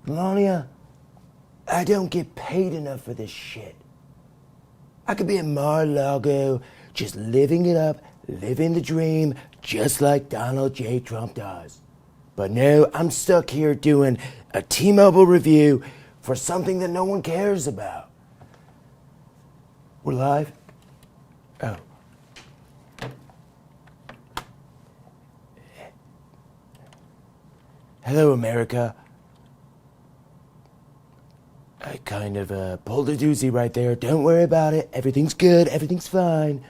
Melania, I don't get paid enough for this shit. I could be in Mar-a-Lago, just living it up, living the dream, just like Donald J. Trump does. But no, I'm stuck here doing a T-Mobile review for something that no one cares about. We're live? Oh. Hello, America. I kind of pulled a doozy right there. Don't worry about it. Everything's good. Everything's fine.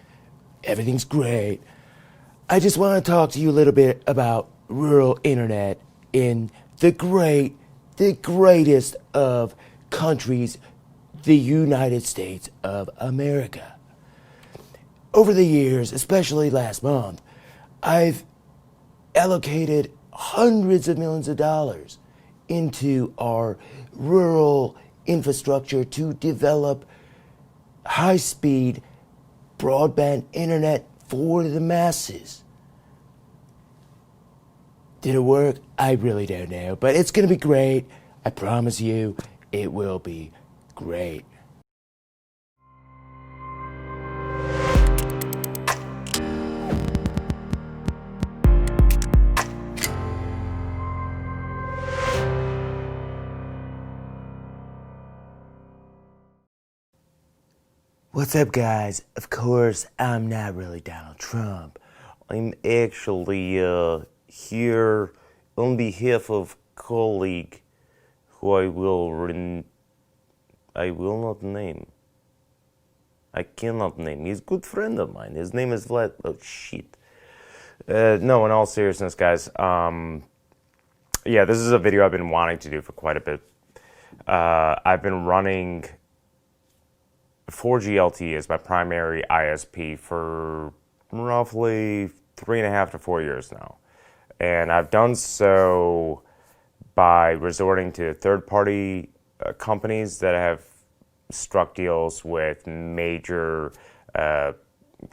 Everything's great. I just want to talk to you a little bit about rural internet in the greatest of countries, the United States of America. Over the years, especially last month, I've allocated hundreds of millions of dollars into our rural infrastructure to develop high-speed broadband internet for the masses. Did it work? I really don't know, but it's going to be great. I promise you, it will be great. What's up, guys? Of course, I'm not really Donald Trump. I'm actually here on behalf of colleague who I will not name. I cannot name. He's a good friend of mine. His name is Vlad. Oh shit. No, in all seriousness, guys. Yeah, this is a video I've been wanting to do for quite a bit. I've been running 4G LTE as my primary ISP for roughly 3.5 to 4 years now. And I've done so by resorting to third-party companies that have struck deals with major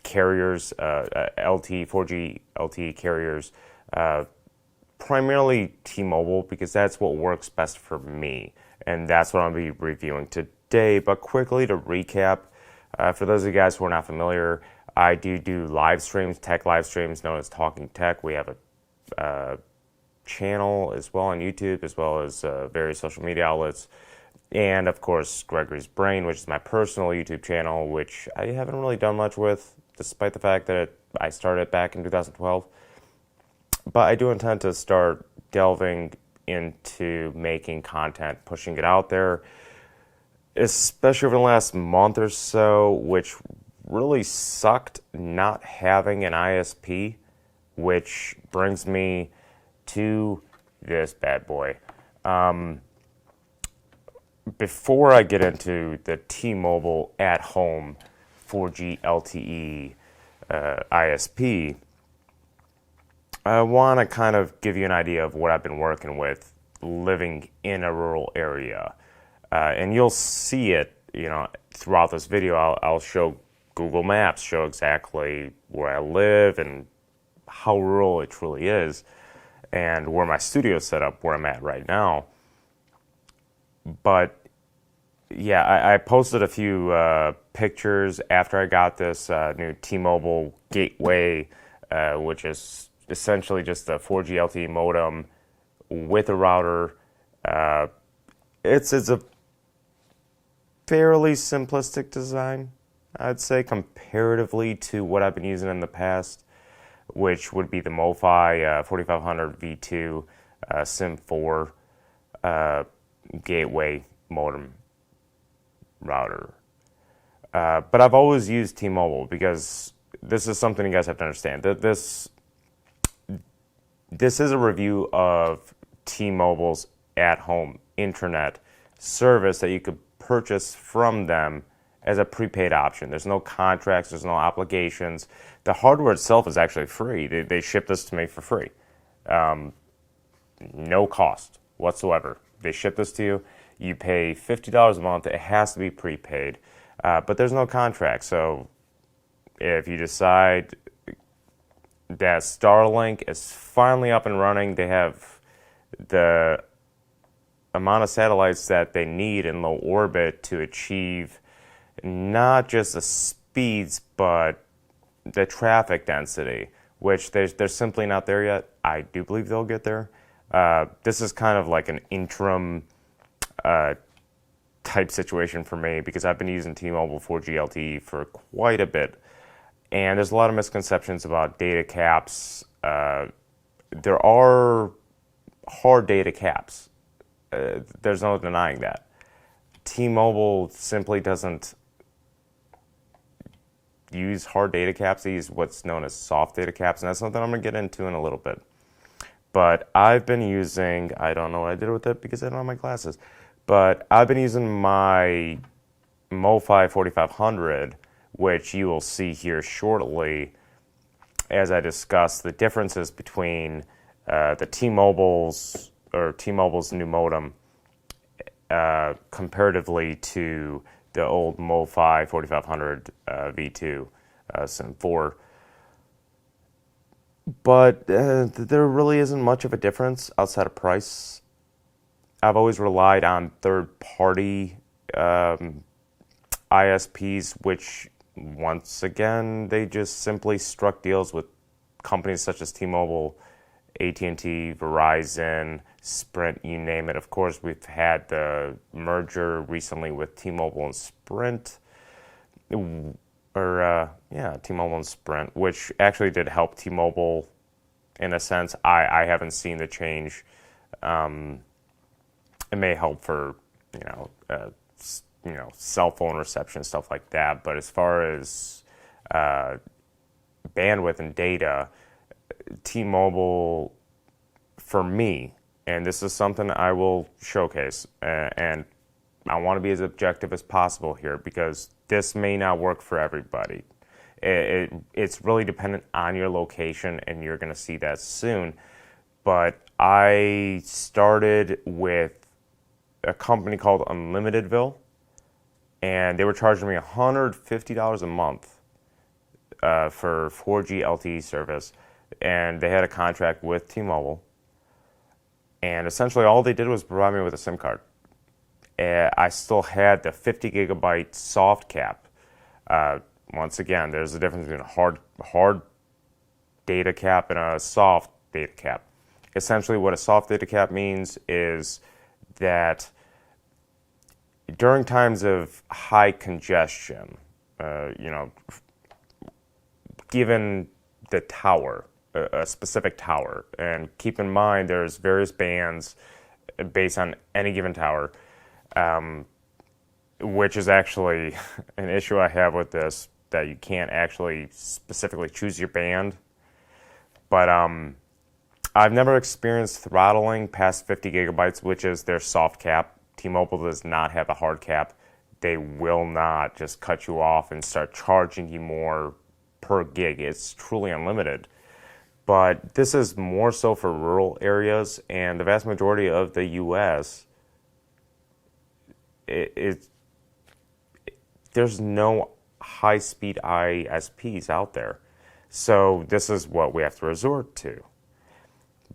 carriers, 4G LTE carriers, primarily T-Mobile, because that's what works best for me. And that's what I'll be reviewing today. But quickly to recap, for those of you guys who are not familiar, I do live streams, tech live streams known as Talking Tech. We have a channel as well on YouTube, as well as various social media outlets. And of course, Gregory's Brain, which is my personal YouTube channel, which I haven't really done much with, despite the fact that I started back in 2012. But I do intend to start delving into making content, pushing it out there, especially over the last month or so, which really sucked not having an ISP, which brings me to this bad boy. Before I get into the T-Mobile at-home 4G LTE ISP, I want to kind of give you an idea of what I've been working with living in a rural area. And you'll see it, throughout this video. I'll show Google Maps, show exactly where I live and how rural it truly is, and where my studio is set up, where I'm at right now. But yeah, I posted a few pictures after I got this new T-Mobile gateway, which is essentially just a 4G LTE modem with a router. It's a fairly simplistic design, I'd say, comparatively to what I've been using in the past, which would be the MoFi 4500 V2 SIM 4 gateway modem router. But I've always used T-Mobile because this is something you guys have to understand. This is a review of T-Mobile's at-home internet service that you could purchase from them as a prepaid option. There's no contracts, there's no obligations. The hardware itself is actually free. They ship this to me for free. No cost whatsoever. They ship this to you. You pay $50 a month. It has to be prepaid, but there's no contract. So if you decide that Starlink is finally up and running, they have the amount of satellites that they need in low orbit to achieve not just the speeds, but the traffic density, which they're simply not there yet. I do believe they'll get there. This is kind of like an interim type situation for me because I've been using T-Mobile 4G LTE for quite a bit. And there's a lot of misconceptions about data caps. There are hard data caps. There's no denying that. T-Mobile simply doesn't use hard data caps. They use what's known as soft data caps, and that's something I'm going to get into in a little bit. But I've been using, I don't know what I did with it because I don't have my glasses, but I've been using my MoFi 4500, which you will see here shortly as I discuss the differences between the T-Mobile's new modem comparatively to the old MoFi 4500 V2 SIM 4. But there really isn't much of a difference outside of price. I've always relied on third-party ISPs, which, once again, they just simply struck deals with companies such as T-Mobile, AT&T, Verizon, Sprint, you name it. Of course, we've had the merger recently with T-Mobile and Sprint, T-Mobile and Sprint, which actually did help T-Mobile in a sense. I haven't seen the change. It may help for cell phone reception, stuff like that. But as far as bandwidth and data, T-Mobile, for me, and this is something I will showcase, and I want to be as objective as possible here because this may not work for everybody. It's really dependent on your location, and you're going to see that soon. But I started with a company called Unlimitedville, and they were charging me $150 a month for 4G LTE service, and they had a contract with T-Mobile. And essentially all they did was provide me with a SIM card. I still had the 50 gigabyte soft cap. Once again, there's a difference between a hard data cap and a soft data cap. Essentially what a soft data cap means is that during times of high congestion, given the tower, a specific tower, and keep in mind there's various bands based on any given tower, which is actually an issue I have with this, that you can't actually specifically choose your band. But I've never experienced throttling past 50 gigabytes, which is their soft cap. T-Mobile does not have a hard cap. They will not just cut you off and start charging you more per gig. It's truly unlimited. But this is more so for rural areas, and the vast majority of the U.S., there's no high-speed ISPs out there. So this is what we have to resort to.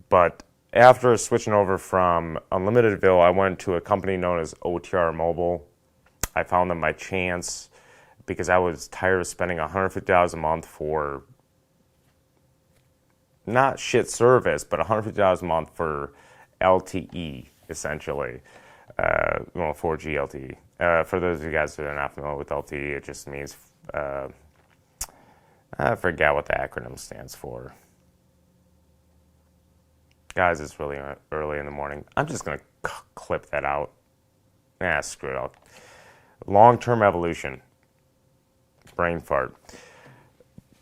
But after switching over from Unlimitedville, I went to a company known as OTR Mobile. I found them by chance because I was tired of spending $150 a month for not shit service, but $150 a month for LTE, essentially. 4G LTE. For those of you guys that are not familiar with LTE, it just means, I forget what the acronym stands for. Guys, it's really early in the morning. I'm just going to clip that out. Screw it out. Long-term evolution. Brain fart.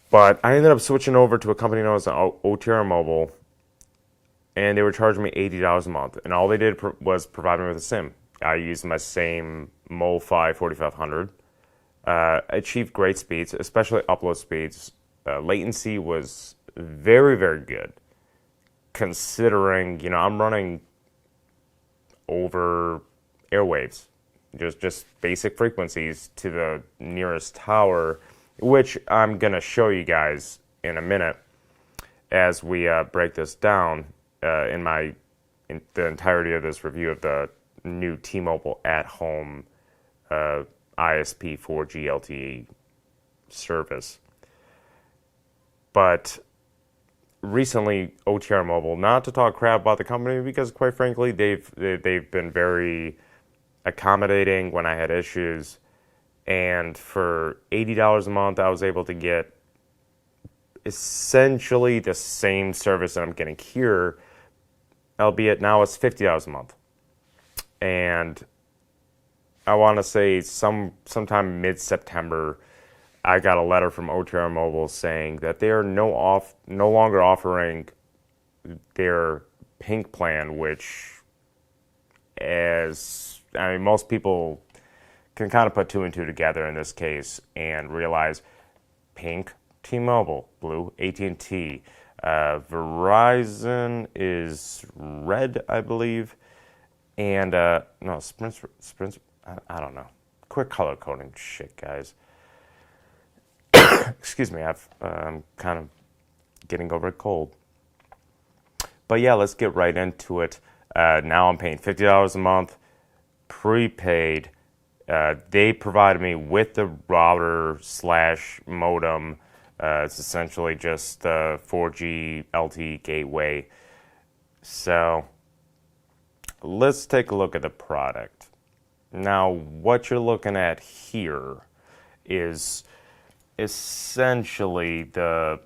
But I ended up switching over to a company known as OTR Mobile, and they were charging me $80 a month. And all they did was provide me with a SIM. I used my same MoFi 4500. Achieved great speeds, especially upload speeds. Latency was very, very good, considering, I'm running over airwaves, just basic frequencies to the nearest tower, which I'm going to show you guys in a minute as we break this down in the entirety of this review of the new T-Mobile at home ISP 4G LTE service. But recently, OTR Mobile, not to talk crap about the company, because quite frankly, they've been very accommodating when I had issues. And for $80 a month, I was able to get essentially the same service that I'm getting here, albeit now it's $50 a month. And I want to say sometime mid-September, I got a letter from OTR Mobile saying that they are no longer offering their pink plan, which, most people can kind of put two and two together in this case and realize pink, T-Mobile, blue, AT&T, Verizon is red, I believe, and no, Sprint. I don't know. Quick color coding shit, guys. Excuse me, I'm kind of getting over a cold. But yeah, let's get right into it. Now I'm paying $50 a month, prepaid. They provided me with the router / modem. It's essentially just the 4G LTE gateway. So let's take a look at the product. Now, what you're looking at here is essentially the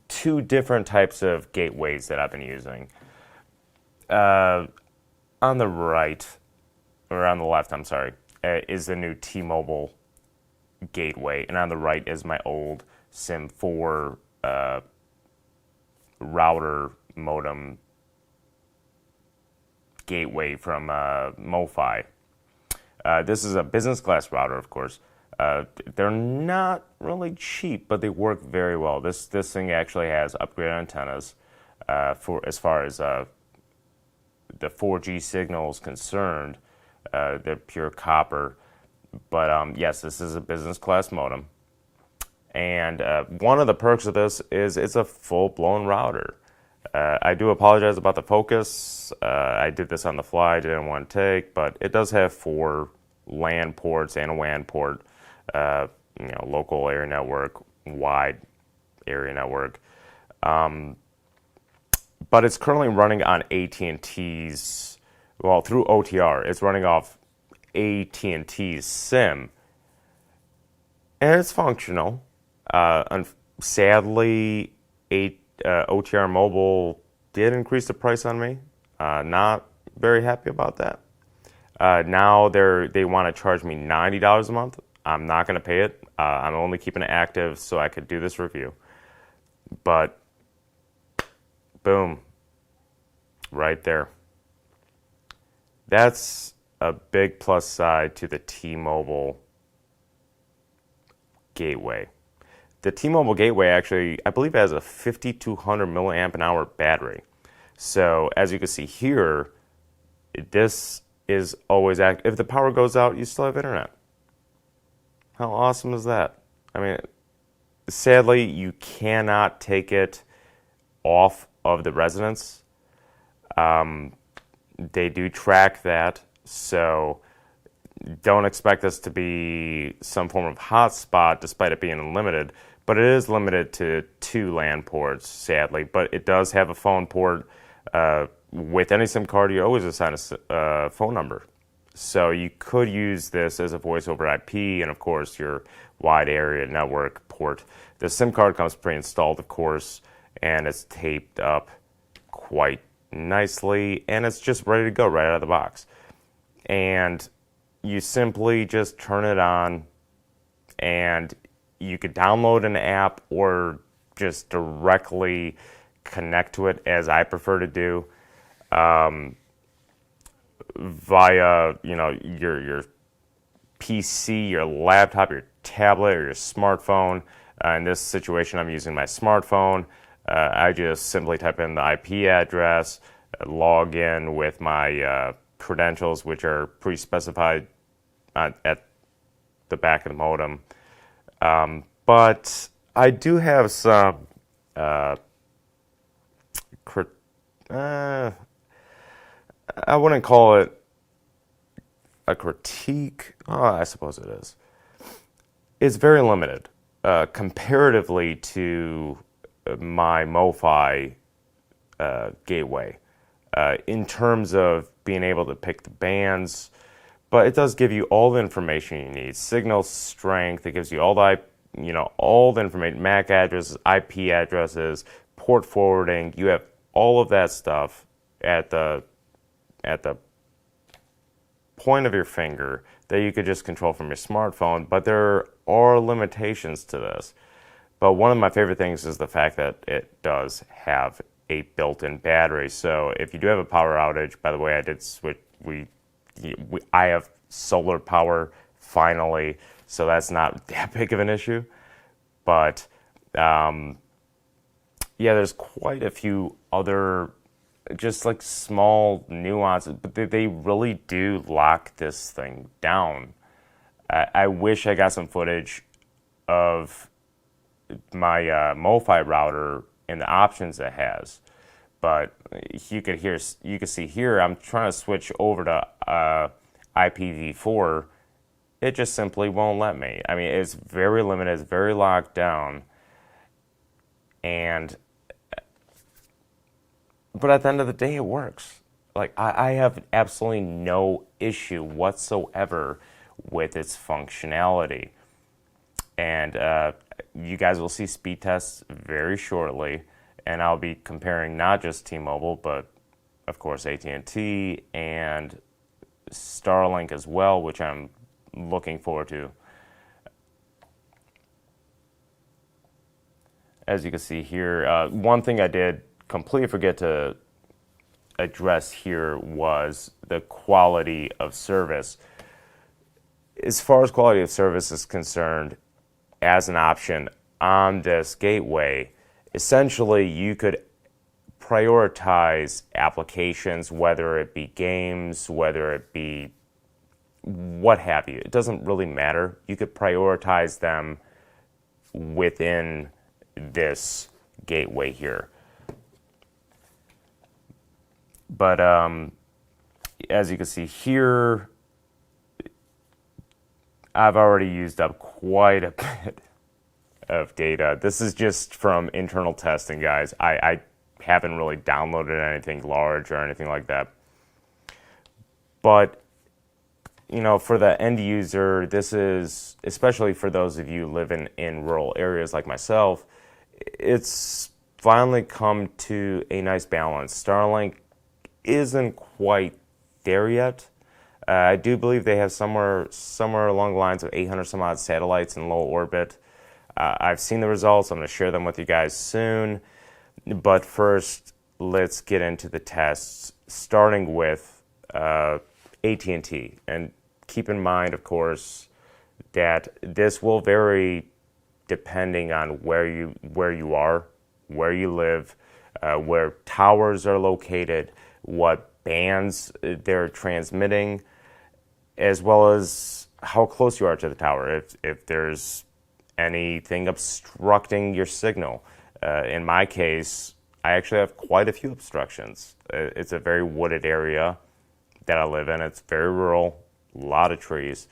two different types of gateways that I've been using. On the right, or on the left, I'm sorry, is the new T-Mobile gateway, and on the right is my old SIM 4 router modem gateway from MoFi. This is a business class router, of course. They're not really cheap, but they work very well. This thing actually has upgraded antennas for as far as the 4G signal is concerned. They're pure copper, but yes, this is a business class modem. And one of the perks of this is it's a full-blown router. I do apologize about the focus. I did this on the fly, didn't want to take, but it does have 4 LAN ports and a WAN port. Local area network, wide area network. But it's currently running on AT&T's, through OTR. It's running off AT&T's SIM. And it's functional. Sadly, OTR Mobile did increase the price on me. Not very happy about that. Now they want to charge me $90 a month. I'm not going to pay it. I'm only keeping it active so I could do this review. But, boom, right there. That's a big plus side to the T-Mobile gateway. The T-Mobile gateway actually, I believe, has a 5,200 milliamp an hour battery. So, as you can see here, this is always active. If the power goes out, you still have internet. How awesome is that? I mean, sadly, you cannot take it off of the residence. They do track that, so don't expect this to be some form of hotspot despite it being unlimited. But it is limited to 2 LAN ports, sadly. But it does have a phone port. With any SIM card, you always assign a phone number. So you could use this as a voice over IP and, of course, your wide area network port. The SIM card comes pre-installed, of course, and it's taped up quite nicely, and it's just ready to go right out of the box. And you simply just turn it on, and you could download an app or just directly connect to it, as I prefer to do. Via your PC, your laptop, your tablet, or your smartphone. In this situation, I'm using my smartphone. I just simply type in the IP address, log in with my credentials, which are pre-specified at the back of the modem. But I do have some I wouldn't call it a critique, I suppose it is. It's very limited comparatively to my MoFi gateway in terms of being able to pick the bands, but it does give you all the information you need. Signal strength, it gives you all the all the information, MAC addresses, IP addresses, port forwarding. You have all of that stuff at the point of your finger that you could just control from your smartphone, but there are limitations to this. But one of my favorite things is the fact that it does have a built-in battery. So if you do have a power outage, by the way, I did switch. I have solar power finally, so that's not that big of an issue. But yeah, there's quite a few other just like small nuances, but they really do lock this thing down. I wish I got some footage of my MoFi router and the options it has, but you could see here, I'm trying to switch over to IPv4. It just simply won't let me. I mean, it's very limited, it's very locked down, but at the end of the day, it works. Like, I have absolutely no issue whatsoever with its functionality. And you guys will see speed tests very shortly, and I'll be comparing not just T-Mobile, but of course AT&T and Starlink as well, which I'm looking forward to. As you can see here, one thing I did completely forget to address here was the quality of service. As far as quality of service is concerned, as an option on this gateway, essentially you could prioritize applications, whether it be games, whether it be what have you. It doesn't really matter. You could prioritize them within this gateway here. But as you can see here, I've already used up quite a bit of data. This is just from internal testing, guys. I haven't really downloaded anything large or anything like that. But, you know, for the end user, this is, especially for those of you living in rural areas like myself, it's finally come to a nice balance. Starlink isn't quite there yet. I do believe they have somewhere along the lines of 800 some odd satellites in low orbit. I've seen the results. I'm going to share them with you guys soon. But first, let's get into the tests, starting with AT&T. And keep in mind, of course, that this will vary depending on where you are, where you live, where towers are located, what bands they're transmitting, as well as how close you are to the tower, if there's anything obstructing your signal. In my case, I actually have quite a few obstructions. It's a very wooded area that I live in. It's very rural, a lot of trees.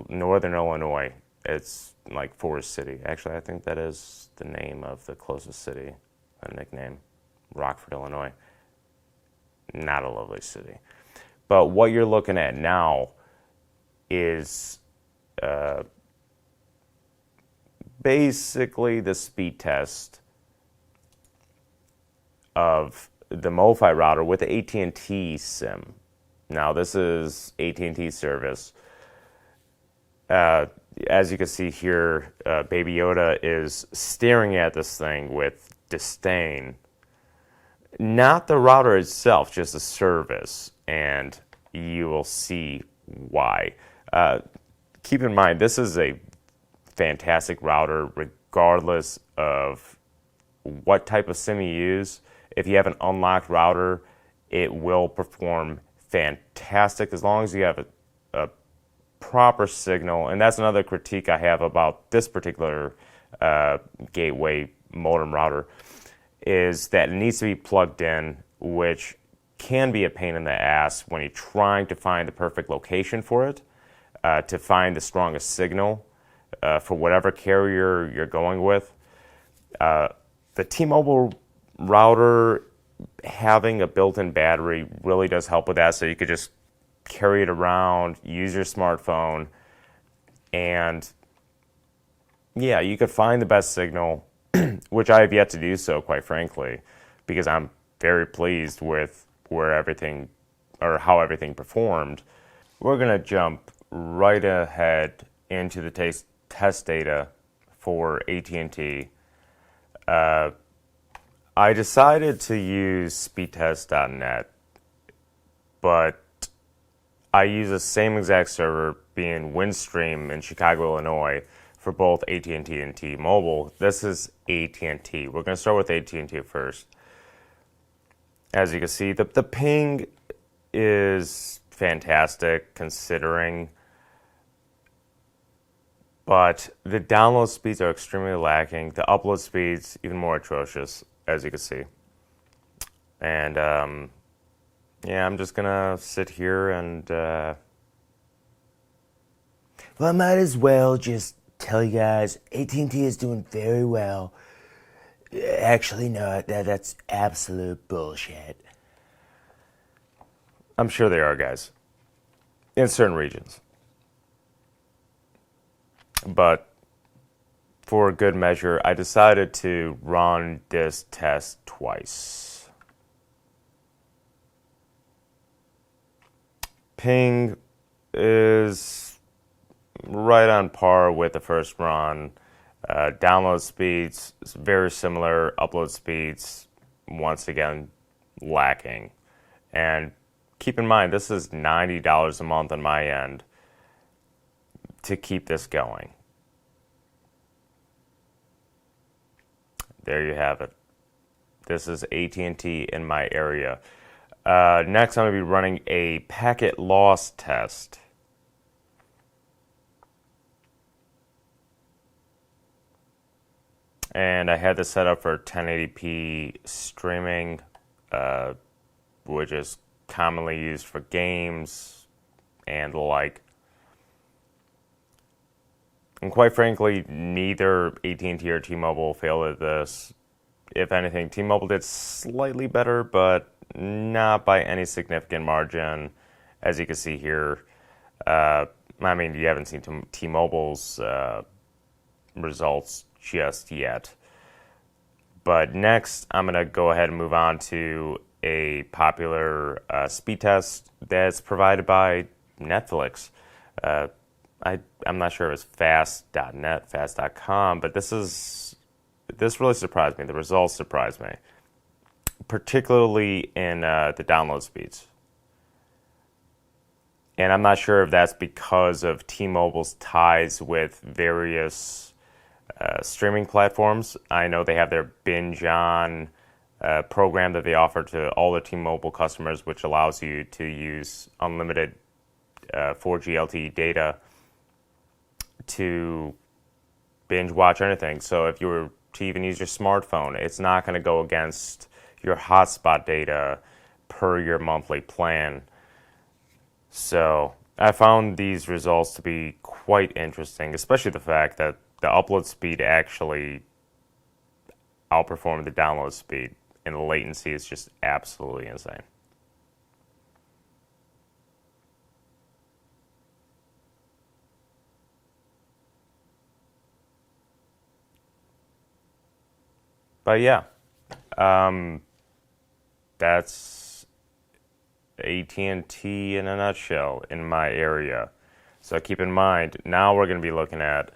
Northern Illinois, it's like Forest City. Actually, I think that is the name of the closest city, a nickname, Rockford, Illinois. Not a lovely city. But what you're looking at now is basically the speed test of the MoFi router with the AT&T SIM. Now, this is AT&T service. As you can see here, Baby Yoda is staring at this thing with disdain. Not the router itself, just the service, and you will see why. Keep in mind, this is a fantastic router regardless of what type of SIM you use. If you have an unlocked router, it will perform fantastic as long as you have a proper signal. And that's another critique I have about this particular gateway modem router, is that it needs to be plugged in, which can be a pain in the ass when you're trying to find the perfect location for it, to find the strongest signal for whatever carrier you're going with. The T-Mobile router having a built-in battery really does help with that, so you could just carry it around, use your smartphone, and yeah, you could find the best signal, which I have yet to do so, quite frankly, because I'm very pleased with where everything, or how everything performed. We're going to jump right ahead into the test data for AT&T. I decided to use speedtest.net, but I use the same exact server, being Windstream in Chicago, Illinois, for both AT&T and T-Mobile. This is AT&T. We're going to start with AT&T first. As you can see, the ping is fantastic considering, but the download speeds are extremely lacking. The upload speeds even more atrocious, as you can see. And yeah, I'm just gonna sit here and Well, I might as well just tell you guys, AT&T is doing very well. Actually, no, that's absolute bullshit. I'm sure they are, guys, in certain regions. But for good measure, I decided to run this test twice. Ping is right on par with the first run. Download speeds is very similar. Upload speeds, once again, lacking. And keep in mind, this is $90 a month on my end to keep this going. There you have it. This is AT&T in my area. Next, I'm going to be running a packet loss test. And I had this set up for 1080p streaming, which is commonly used for games and the like. And quite frankly, neither AT&T or T-Mobile failed at this. If anything, T-Mobile did slightly better, but not by any significant margin. As you can see here, I mean, you haven't seen T-Mobile's results just yet. But next, I'm going to go ahead and move on to a popular speed test that's provided by Netflix. I'm not sure if it's fast.net, fast.com, but this really surprised me. The results surprised me, particularly in the download speeds. And I'm not sure if that's because of T-Mobile's ties with various streaming platforms. I know they have their Binge On program that they offer to all the T-Mobile customers, which allows you to use unlimited 4G LTE data to binge watch anything. So if you were to even use your smartphone, it's not going to go against your hotspot data per your monthly plan. So I found these results to be quite interesting, especially the fact that the upload speed actually outperformed the download speed, and the latency is just absolutely insane. But yeah, that's AT&T in a nutshell in my area. So keep in mind, now we're going to be looking at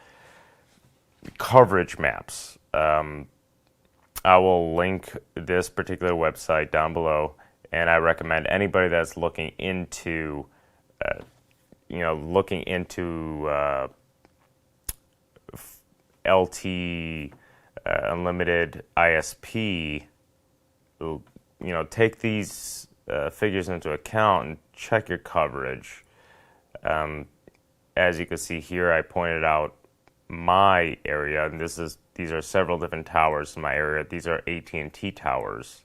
coverage maps. I will link this particular website down below, and I recommend anybody that's looking into, LT Unlimited ISP, take these figures into account and check your coverage. As you can see here, I pointed out my area, and these are several different towers in my area. These are AT&T towers.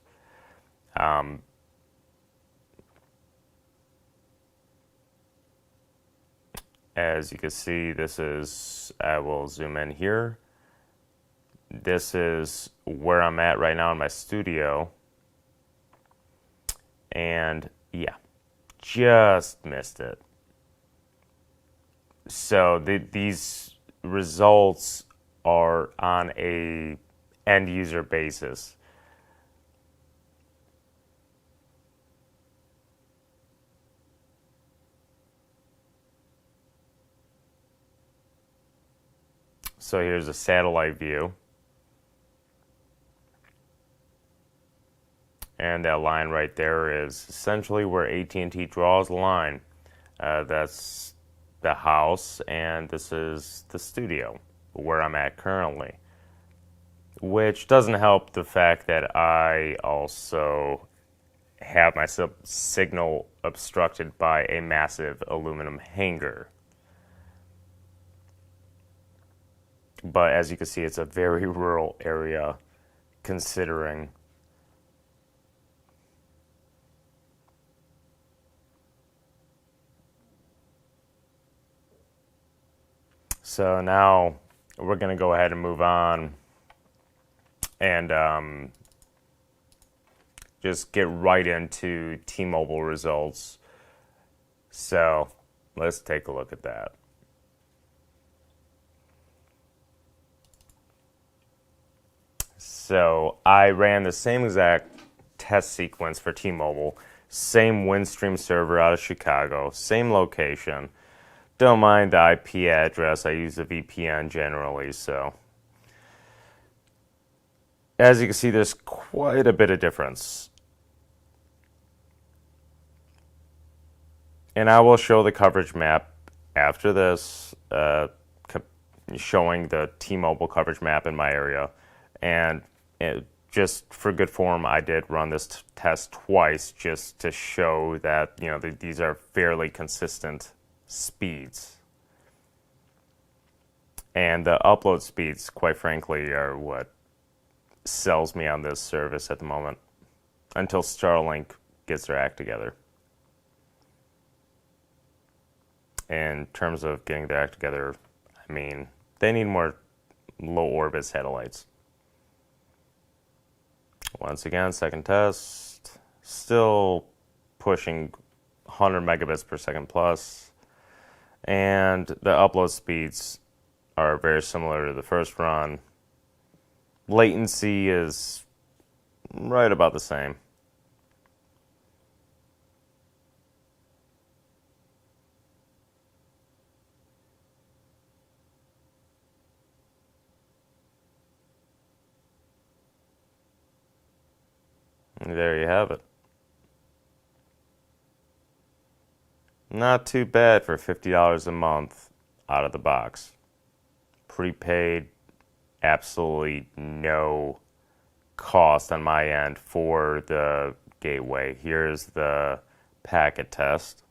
As you can see, this is, I will zoom in here. This is where I'm at right now in my studio. And yeah, just missed it. So these results are on a end user basis. So here's a satellite view. And that line right there is essentially where AT&T draws the line. That's the house, and this is the studio, where I'm at currently. Which doesn't help the fact that I also have my signal obstructed by a massive aluminum hanger. But as you can see, it's a very rural area considering. So now we're going to go ahead and move on and just get right into T-Mobile results. So let's take a look at that. So I ran the same exact test sequence for T-Mobile, same Windstream server out of Chicago, same location. Don't mind the IP address. I use a VPN generally, so. As you can see, there's quite a bit of difference. And I will show the coverage map after this, showing the T-Mobile coverage map in my area. And just for good form, I did run this test twice just to show that, you know, these are fairly consistent speeds. And the upload speeds, quite frankly, are what sells me on this service at the moment, until Starlink gets their act together. In terms of getting their act together, I mean, they need more low orbit satellites. Once again, second test, still pushing 100 megabits per second plus. And the upload speeds are very similar to the first run. Latency is right about the same. And there you have it. Not too bad for $50 a month out of the box. Prepaid, absolutely no cost on my end for the gateway. Here's the packet test.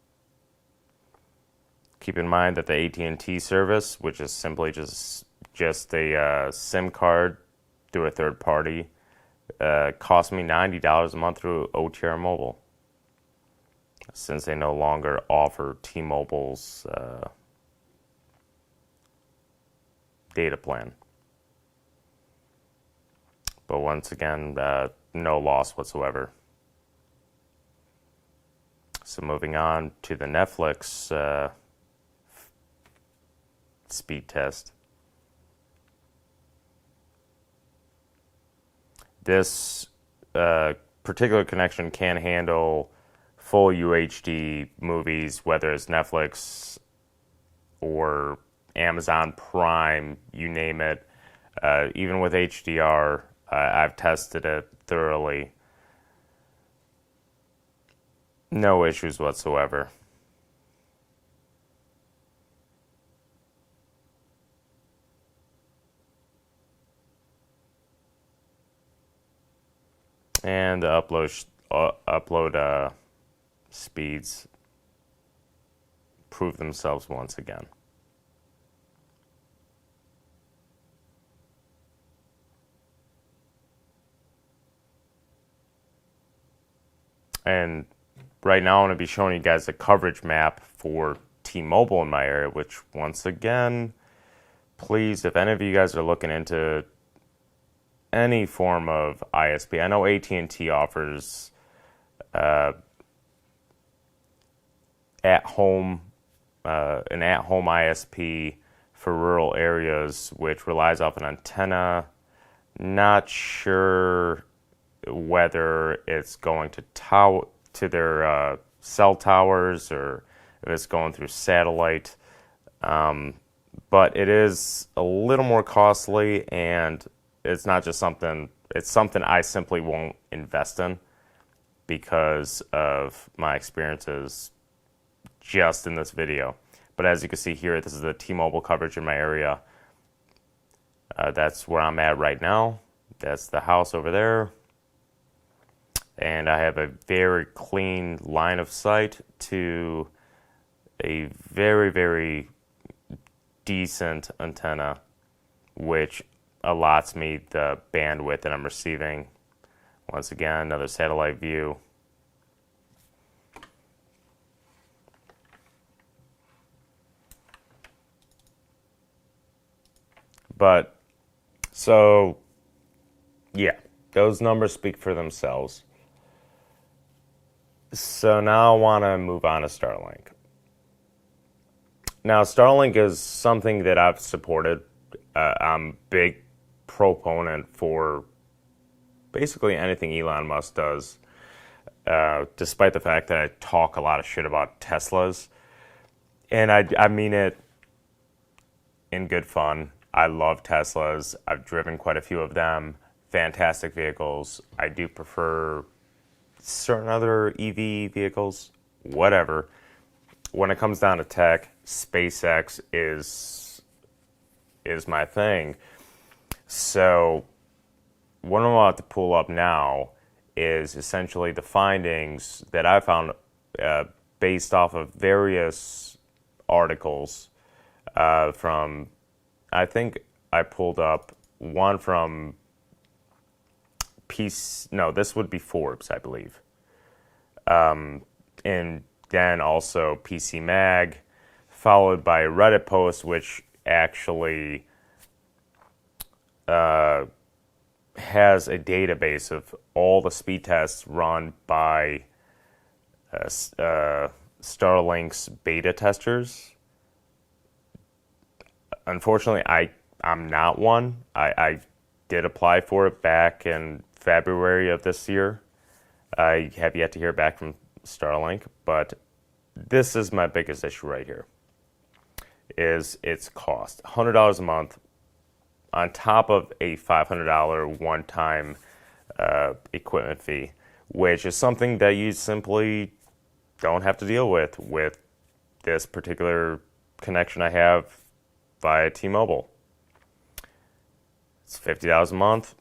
Keep in mind that the AT&T service, which is simply just a SIM card through a third party, cost me $90 a month through OTR Mobile, since they no longer offer T-Mobile's data plan. But once again, no loss whatsoever. So moving on to the Netflix speed test. This particular connection can handle full UHD movies, whether it's Netflix or Amazon Prime, you name it. Even with HDR, I've tested it thoroughly. No issues whatsoever. And the upload speeds prove themselves once again. And right now I'm going to be showing you guys a coverage map for T-Mobile in my area, which once again, please, if any of you guys are looking into any form of ISP, I know AT&T offers at-home an at-home ISP for rural areas, which relies off an antenna. Not sure whether it's going to their cell towers or if it's going through satellite. But it is a little more costly, and it's not just something, it's something I simply won't invest in because of my experiences just in this video. But as you can see here, this is the T-Mobile coverage in my area. That's where I'm at right now. That's the house over there. And I have a very clean line of sight to a very, very decent antenna, which allots me the bandwidth that I'm receiving. Once again, another satellite view. But, so, yeah, those numbers speak for themselves. So now I want to move on to Starlink. Now, Starlink is something that I've supported. I'm a big proponent for basically anything Elon Musk does, despite the fact that I talk a lot of shit about Teslas. And I mean it in good fun. I love Teslas. I've driven quite a few of them. Fantastic vehicles. I do prefer certain other EV vehicles, whatever. When it comes down to tech, SpaceX is my thing. So what I'm about to pull up now is essentially the findings that I found based off of various articles from, I think I pulled up one from this would be Forbes, I believe. And then also PC Mag, followed by a Reddit post, which actually has a database of all the speed tests run by Starlink's beta testers. Unfortunately, I'm not one. I did apply for it back in February of this year. I have yet to hear back from Starlink, but this is my biggest issue right here, is its cost. $100 a month on top of a $500 one-time equipment fee, which is something that you simply don't have to deal with this particular connection I have via T-Mobile. It's $50 a month.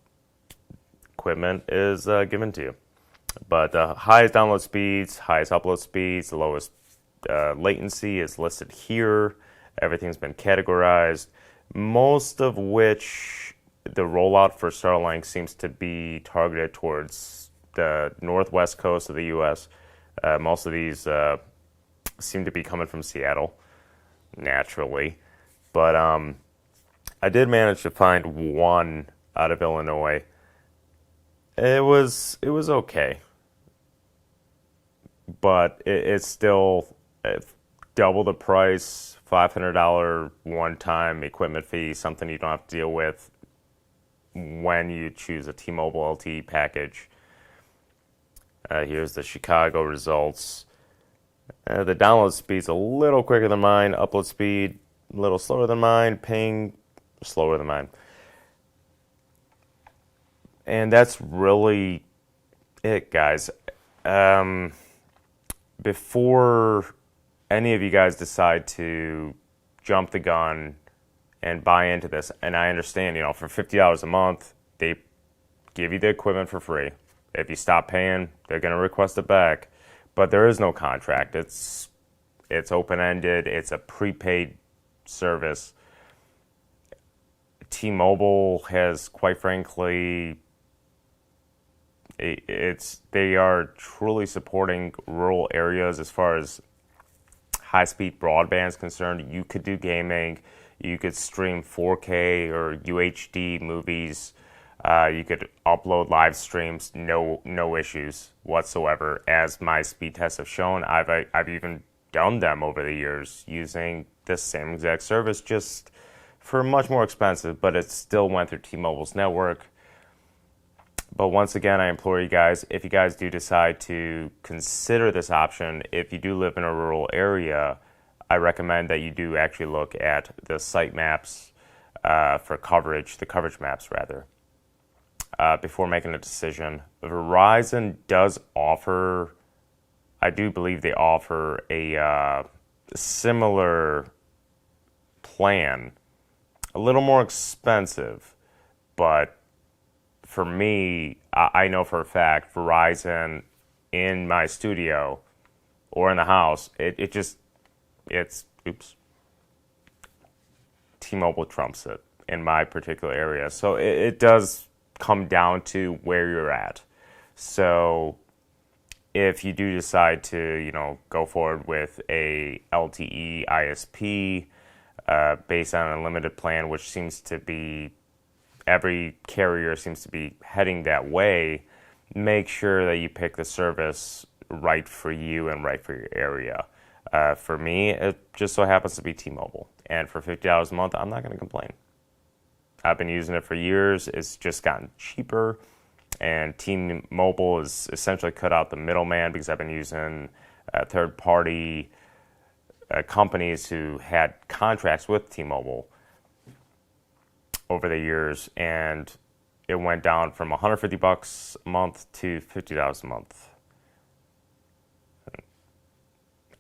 Equipment is given to you. But the highest download speeds, highest upload speeds, the lowest latency is listed here. Everything's been categorized, most of which the rollout for Starlink seems to be targeted towards the northwest coast of the U.S. Most of these seem to be coming from Seattle, naturally. But I did manage to find one out of Illinois. It was okay, but it's still double the price, $500 one-time equipment fee, something you don't have to deal with when you choose a T-Mobile LTE package. Here's the Chicago results. The download speed's a little quicker than mine, upload speed a little slower than mine, ping slower than mine. And that's really it, guys. Before any of you guys decide to jump the gun and buy into this, and I understand, for $50 a month, they give you the equipment for free. If you stop paying, they're going to request it back. But there is no contract. It's open-ended. It's a prepaid service. T-Mobile has, quite frankly, they are truly supporting rural areas as far as high-speed broadband is concerned, you could do gaming, you could stream 4K or UHD movies, you could upload live streams, no issues whatsoever. As my speed tests have shown, I've even done them over the years using the same exact service, just for much more expensive, but it still went through T-Mobile's network. But once again, I implore you guys, if you guys do decide to consider this option, if you do live in a rural area, I recommend that you do actually look at the site maps for coverage, the coverage maps rather, before making a decision. Verizon does offer, I do believe they offer a similar plan, a little more expensive, but for me, I know for a fact Verizon in my studio or in the house, it's T-Mobile trumps it in my particular area. So it does come down to where you're at. So if you do decide to, go forward with a LTE ISP based on an unlimited plan, which seems to be, every carrier seems to be heading that way, make sure that you pick the service right for you and right for your area. For me, it just so happens to be T-Mobile. And for $50 a month, I'm not going to complain. I've been using it for years. It's just gotten cheaper. And T-Mobile has essentially cut out the middleman, because I've been using third-party companies who had contracts with T-Mobile over the years, and it went down from $150 a month to $50 a month.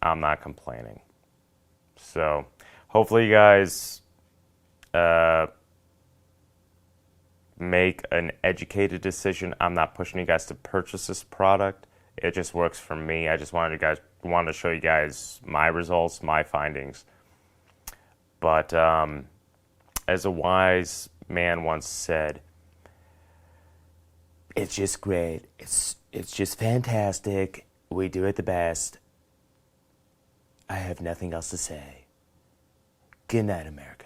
I'm not complaining. So hopefully you guys make an educated decision. I'm not pushing you guys to purchase this product. It just works for me. I just wanted to show you guys my results, my findings. But as a wise man once said, It's just great. It's just fantastic. We do it the best. I have nothing else to say. Good night, America.